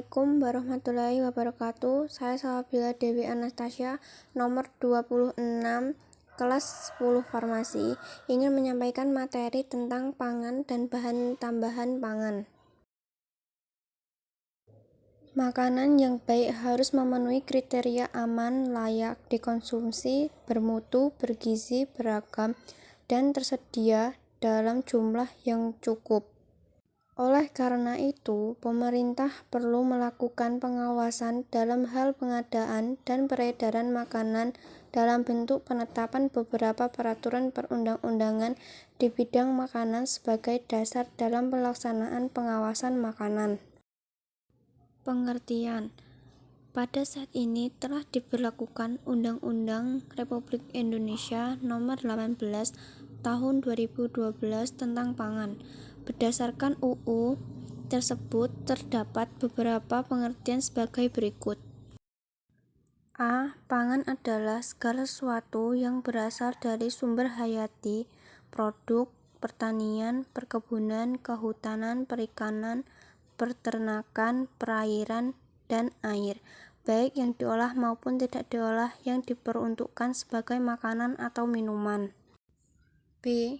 Assalamualaikum warahmatullahi wabarakatuh. Saya Salabila Dewi Anastasia, nomor 26, kelas 10 Farmasi, ingin menyampaikan materi tentang pangan dan bahan tambahan pangan. Makanan yang baik harus memenuhi kriteria aman, layak dikonsumsi, bermutu, bergizi, beragam, dan tersedia dalam jumlah yang cukup. Oleh karena itu, pemerintah perlu melakukan pengawasan dalam hal pengadaan dan peredaran makanan dalam bentuk penetapan beberapa peraturan perundang-undangan di bidang makanan sebagai dasar dalam pelaksanaan pengawasan makanan. Pengertian: pada saat ini telah diberlakukan Undang-Undang Republik Indonesia Nomor 18 Tahun 2012 tentang pangan. Berdasarkan UU tersebut terdapat beberapa pengertian sebagai berikut. A. Pangan adalah segala sesuatu yang berasal dari sumber hayati, produk, pertanian, perkebunan, kehutanan, perikanan, peternakan, perairan, dan air, baik yang diolah maupun tidak diolah yang diperuntukkan sebagai makanan atau minuman. B.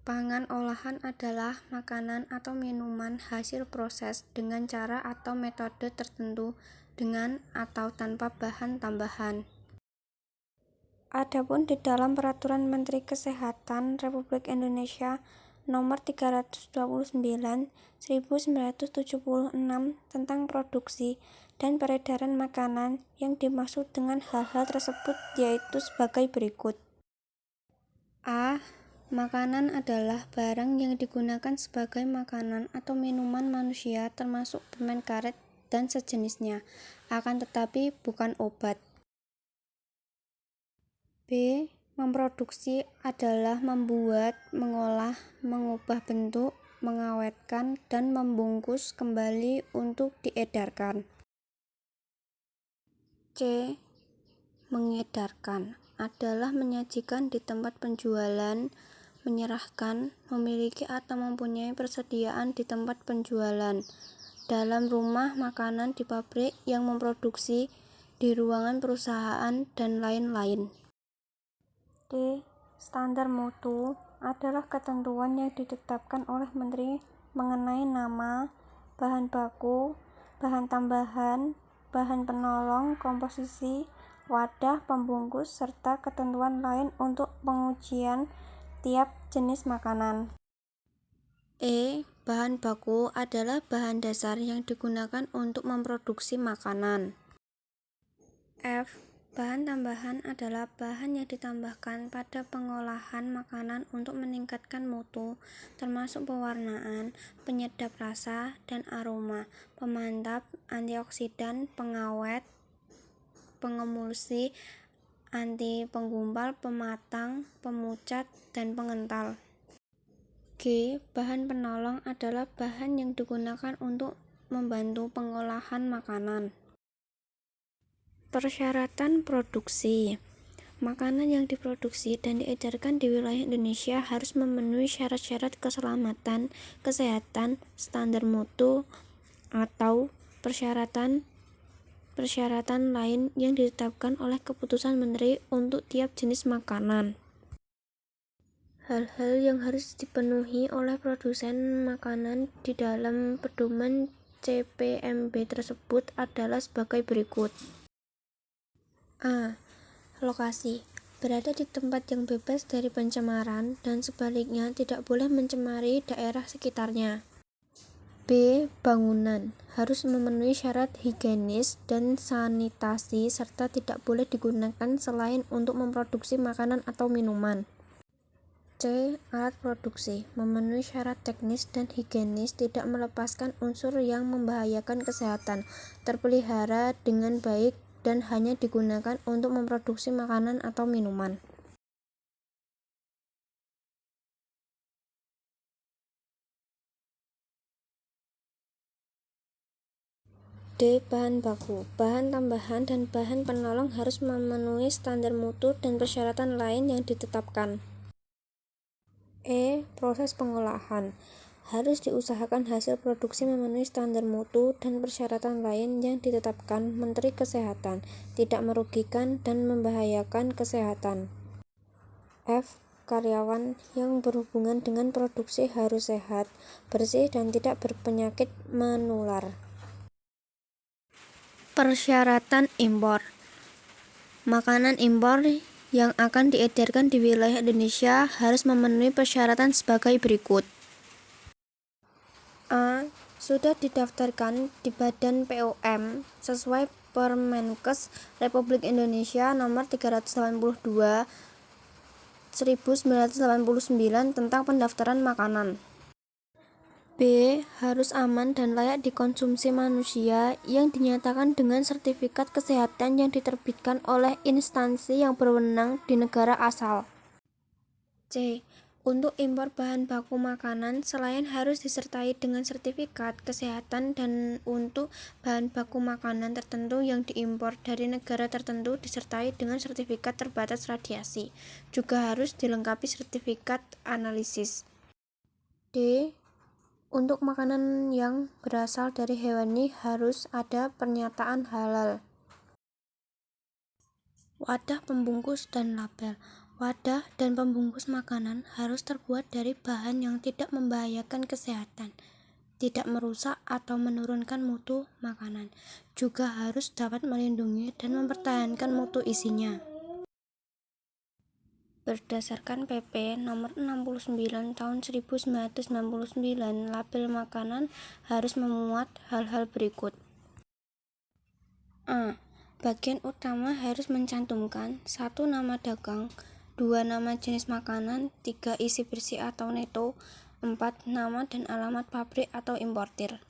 Pangan olahan adalah makanan atau minuman hasil proses dengan cara atau metode tertentu dengan atau tanpa bahan tambahan. Adapun di dalam Peraturan Menteri Kesehatan Republik Indonesia Nomor 329 1976 tentang produksi dan peredaran makanan, yang dimaksud dengan hal-hal tersebut yaitu sebagai berikut. A. Makanan adalah barang yang digunakan sebagai makanan atau minuman manusia termasuk permen karet dan sejenisnya, akan tetapi bukan obat. B. Memproduksi adalah membuat, mengolah, mengubah bentuk, mengawetkan, dan membungkus kembali untuk diedarkan. C. Mengedarkan adalah menyajikan di tempat penjualan, menyerahkan, memiliki atau mempunyai persediaan di tempat penjualan, dalam rumah makanan, di pabrik yang memproduksi, di ruangan perusahaan, dan lain-lain. D. Standar mutu adalah ketentuan yang ditetapkan oleh Menteri mengenai nama, bahan baku, bahan tambahan, bahan penolong, komposisi, wadah, pembungkus, serta ketentuan lain untuk pengujian tiap jenis makanan. E. Bahan baku adalah bahan dasar yang digunakan untuk memproduksi makanan. F. Bahan tambahan adalah bahan yang ditambahkan pada pengolahan makanan untuk meningkatkan mutu, termasuk pewarnaan, penyedap rasa dan aroma, pemantap, antioksidan, pengawet, pengemulsi, anti penggumpal, pematang, pemucat, dan pengental. G. Bahan penolong adalah bahan yang digunakan untuk membantu pengolahan makanan. Persyaratan produksi. Makanan yang diproduksi dan diedarkan di wilayah Indonesia harus memenuhi syarat-syarat keselamatan, kesehatan, standar mutu, atau persyaratan lain yang ditetapkan oleh keputusan Menteri untuk tiap jenis makanan. Hal-hal yang harus dipenuhi oleh produsen makanan di dalam pedoman CPMB tersebut adalah sebagai berikut. A. Lokasi. Berada di tempat yang bebas dari pencemaran dan sebaliknya tidak boleh mencemari daerah sekitarnya. B. Bangunan. Harus memenuhi syarat higienis dan sanitasi serta tidak boleh digunakan selain untuk memproduksi makanan atau minuman. C. Alat produksi. Memenuhi syarat teknis dan higienis, tidak melepaskan unsur yang membahayakan kesehatan, terpelihara dengan baik, dan hanya digunakan untuk memproduksi makanan atau minuman. D. Bahan baku. Bahan tambahan dan bahan penolong harus memenuhi standar mutu dan persyaratan lain yang ditetapkan. E. Proses pengolahan. Harus diusahakan hasil produksi memenuhi standar mutu dan persyaratan lain yang ditetapkan Menteri Kesehatan, tidak merugikan dan membahayakan kesehatan. F. Karyawan yang berhubungan dengan produksi harus sehat, bersih, dan tidak berpenyakit menular. Persyaratan impor. Makanan impor yang akan diedarkan di wilayah Indonesia harus memenuhi persyaratan sebagai berikut. A. Sudah didaftarkan di Badan POM sesuai Permenkes Republik Indonesia Nomor 382 1989 tentang pendaftaran makanan. B. Harus aman dan layak dikonsumsi manusia yang dinyatakan dengan sertifikat kesehatan yang diterbitkan oleh instansi yang berwenang di negara asal. C. Untuk impor bahan baku makanan, selain harus disertai dengan sertifikat kesehatan dan untuk bahan baku makanan tertentu yang diimpor dari negara tertentu disertai dengan sertifikat terbatas radiasi, juga harus dilengkapi sertifikat analisis. D. Untuk makanan yang berasal dari hewani harus ada pernyataan halal. Wadah pembungkus dan label. Wadah dan pembungkus makanan harus terbuat dari bahan yang tidak membahayakan kesehatan, tidak merusak atau menurunkan mutu makanan, juga harus dapat melindungi dan mempertahankan mutu isinya. Berdasarkan PP Nomor 69 Tahun 1999, label makanan harus memuat hal-hal berikut. A. Bagian utama harus mencantumkan 1. Nama dagang, 2. Nama jenis makanan, 3. Isi bersih atau neto, 4. Nama dan alamat pabrik atau importir.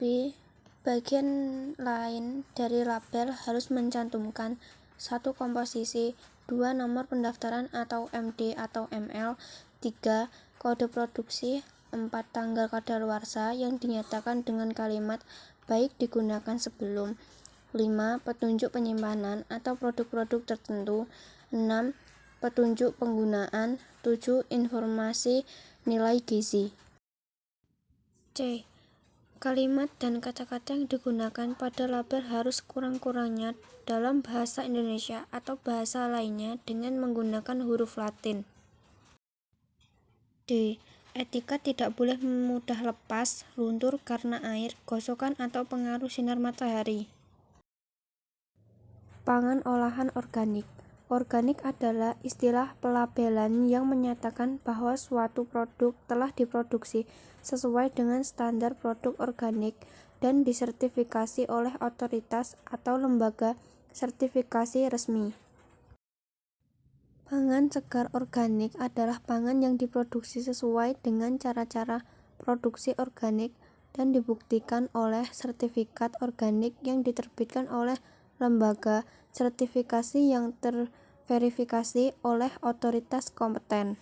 B. Bagian lain dari label harus mencantumkan 1. Komposisi, 2. Nomor pendaftaran atau MD atau ML, 3. Kode produksi, 4. Tanggal kadaluarsa yang dinyatakan dengan kalimat baik digunakan sebelum, 5. Petunjuk penyimpanan atau produk-produk tertentu, 6. Petunjuk penggunaan, 7. Informasi nilai gizi. C. Kalimat dan kata-kata yang digunakan pada label harus kurang-kurangnya dalam bahasa Indonesia atau bahasa lainnya dengan menggunakan huruf Latin. D. Etiket tidak boleh mudah lepas, luntur karena air, gosokan atau pengaruh sinar matahari. Pangan olahan organik. Organik adalah istilah pelabelan yang menyatakan bahwa suatu produk telah diproduksi sesuai dengan standar produk organik dan disertifikasi oleh otoritas atau lembaga sertifikasi resmi. Pangan segar organik adalah pangan yang diproduksi sesuai dengan cara-cara produksi organik dan dibuktikan oleh sertifikat organik yang diterbitkan oleh lembaga sertifikasi yang terverifikasi oleh otoritas kompeten.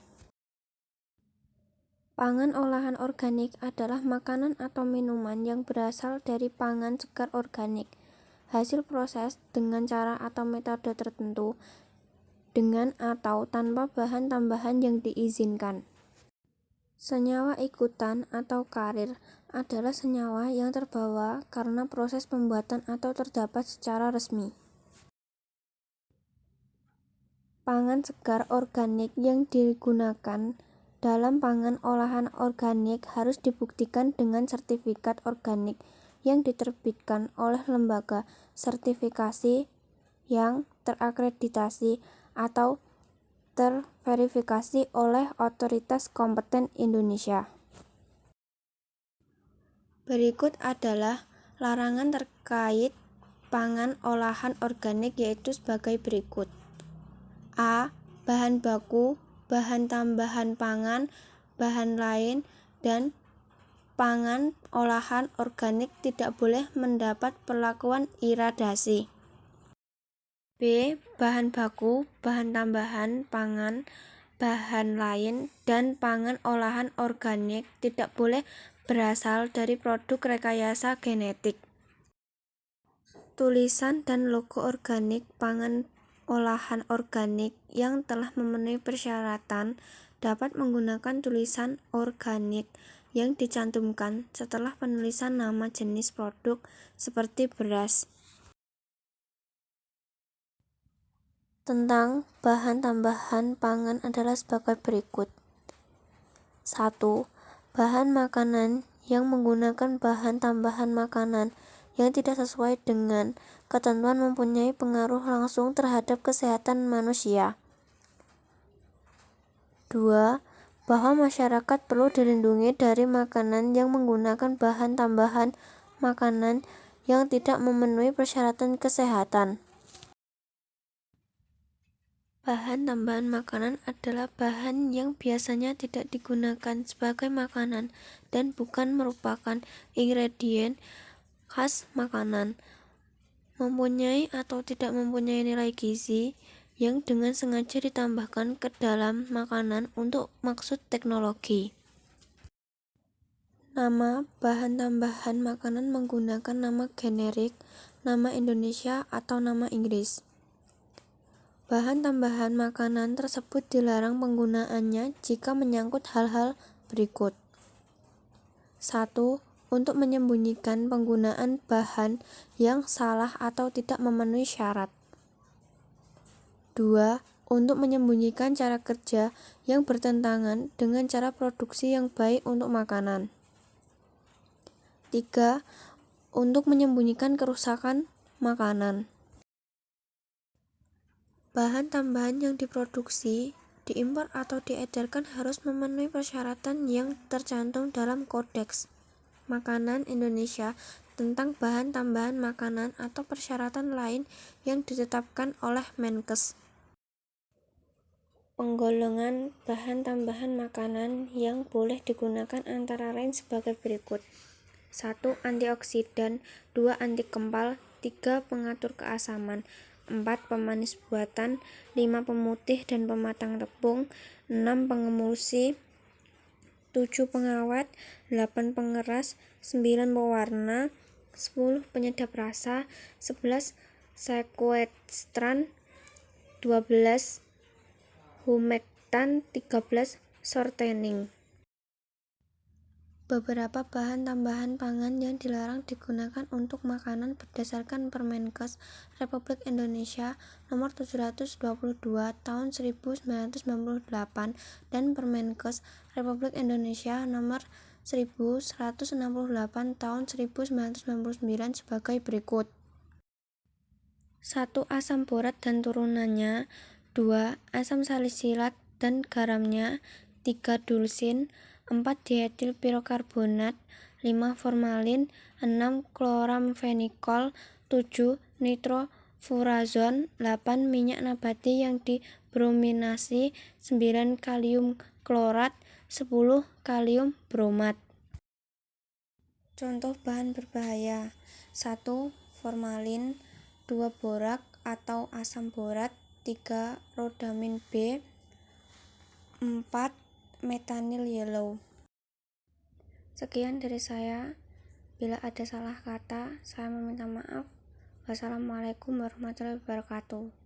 Pangan olahan organik adalah makanan atau minuman yang berasal dari pangan segar organik, hasil proses dengan cara atau metode tertentu, dengan atau tanpa bahan tambahan yang diizinkan. Senyawa ikutan atau karir adalah senyawa yang terbawa karena proses pembuatan atau terdapat secara resmi. Pangan segar organik yang digunakan dalam pangan olahan organik harus dibuktikan dengan sertifikat organik yang diterbitkan oleh lembaga sertifikasi yang terakreditasi atau terverifikasi oleh otoritas kompeten Indonesia. Berikut adalah larangan terkait pangan olahan organik, yaitu sebagai berikut. A. Bahan baku, bahan tambahan pangan, bahan lain, dan pangan olahan organik tidak boleh mendapat perlakuan iradasi. B. Bahan baku, bahan tambahan pangan, bahan lain, dan pangan olahan organik tidak boleh berasal dari produk rekayasa genetik. Tulisan dan logo organik pangan olahan organik yang telah memenuhi persyaratan dapat menggunakan tulisan organik yang dicantumkan setelah penulisan nama jenis produk seperti beras. Tentang bahan tambahan pangan adalah sebagai berikut. 1. Bahan makanan yang menggunakan bahan tambahan makanan yang tidak sesuai dengan ketentuan mempunyai pengaruh langsung terhadap kesehatan manusia. 2. Bahwa masyarakat perlu dilindungi dari makanan yang menggunakan bahan tambahan makanan yang tidak memenuhi persyaratan kesehatan. Bahan tambahan makanan adalah bahan yang biasanya tidak digunakan sebagai makanan dan bukan merupakan ingredient khas makanan, mempunyai atau tidak mempunyai nilai gizi yang dengan sengaja ditambahkan ke dalam makanan untuk maksud teknologi. Nama bahan tambahan makanan menggunakan nama generik, nama Indonesia, atau nama Inggris. Bahan tambahan makanan tersebut dilarang penggunaannya jika menyangkut hal-hal berikut. 1. Untuk menyembunyikan penggunaan bahan yang salah atau tidak memenuhi syarat. 2. Untuk menyembunyikan cara kerja yang bertentangan dengan cara produksi yang baik untuk makanan. 3. Untuk menyembunyikan kerusakan makanan. Bahan tambahan yang diproduksi, diimpor atau diedarkan harus memenuhi persyaratan yang tercantum dalam Kodeks Makanan Indonesia tentang bahan tambahan makanan atau persyaratan lain yang ditetapkan oleh Menkes. Penggolongan bahan tambahan makanan yang boleh digunakan antara lain sebagai berikut. 1. Antioksidan, 2. Anti kempal, 3. Pengatur keasaman, 4. Pemanis buatan, 5. Pemutih dan pematang tepung, 6. Pengemulsi, 7. Pengawet, 8. Pengeras, 9. Pewarna, 10. Penyedap rasa, 11. Sekuestran, 12. Humektan, 13. Shortening. Beberapa bahan tambahan pangan yang dilarang digunakan untuk makanan berdasarkan Permenkes Republik Indonesia Nomor 722 Tahun 1998 dan Permenkes Republik Indonesia Nomor 1168 Tahun 1999 sebagai berikut. 1. Asam borat dan turunannya, 2. Asam salisilat dan garamnya, 3. Dulsin, 4. Dietil pirokarbonat, 5. Formalin, 6. Kloramfenikol, 7. Nitrofurazon, 8. Minyak nabati yang dibrominasi, 9. Kalium klorat, 10. Kalium bromat. Contoh bahan berbahaya: 1. Formalin, 2. Borak atau asam borat, 3. Rodamin B, 4. Methanol yellow. Sekian dari saya. Bila ada salah kata, saya meminta maaf. Wassalamualaikum warahmatullahi wabarakatuh.